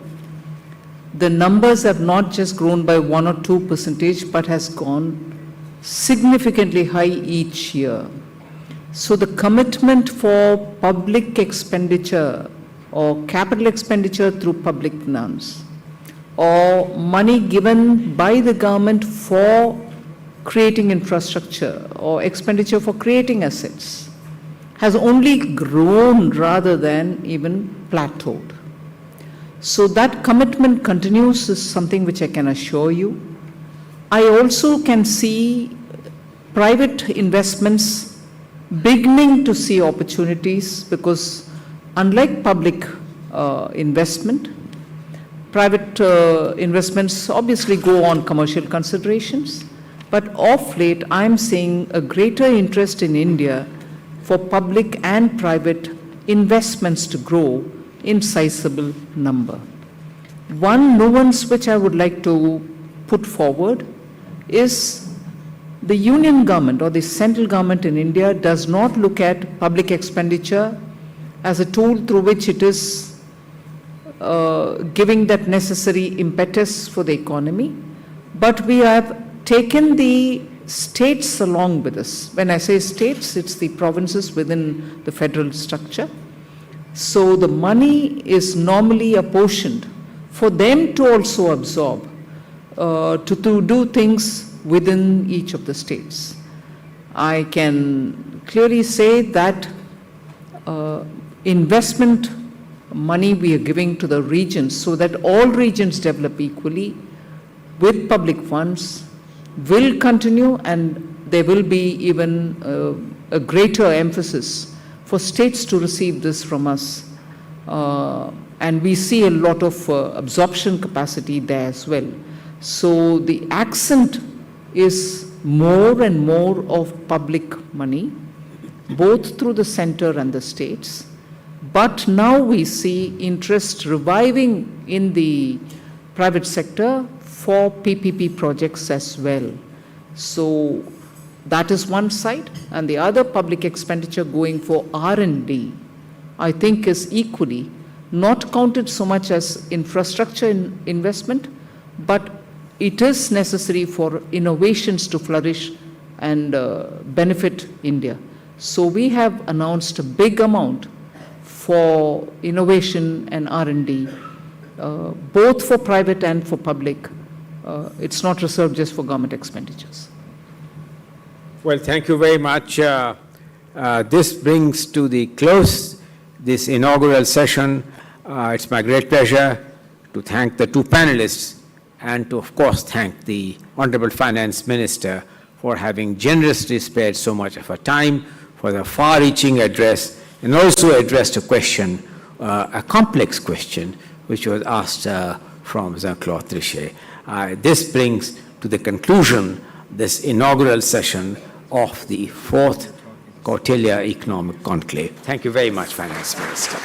the numbers have not just grown by 1 or 2%, but has gone significantly high each year. So the commitment for public expenditure or capital expenditure through public finance or money given by the government for creating infrastructure or expenditure for creating assets has only grown rather than even plateaued. So that commitment continues is something which I can assure you. I also can see private investments beginning to see opportunities because unlike public investment, private investments obviously go on commercial considerations, but of late I'm seeing a greater interest in India for public and private investments to grow in sizable number. One nuance which I would like to put forward is the union government or the central government in India does not look at public expenditure as a tool through which it is giving that necessary impetus for the economy, but we have taken the states along with us. When I say states, it's the provinces within the federal structure. So the money is normally apportioned for them to also absorb, to do things within each of the states. I can clearly say that investment money we are giving to the regions so that all regions develop equally with public funds will continue, and there will be even a greater emphasis for states to receive this from us. And we see a lot of absorption capacity there as well. So the accent is more and more of public money, both through the center and the states. But now we see interest reviving in the private sector for PPP projects as well. So that is one side, and the other public expenditure going for R&D, I think is equally not counted so much as infrastructure investment, but it is necessary for innovations to flourish and benefit India. So we have announced a big amount for innovation and R&D, both for private and for public, It's not reserved just for government expenditures. Well, thank you very much. This brings to the close this inaugural session. It's my great pleasure to thank the two panelists and to, of course, thank the Honorable Finance Minister for having generously spared so much of her time for the far-reaching address and also addressed a question, a complex question, which was asked from Jean-Claude Trichet. This brings to the conclusion this inaugural session of the 4th Kautilya Economic Conclave. Thank you very much, Finance Minister.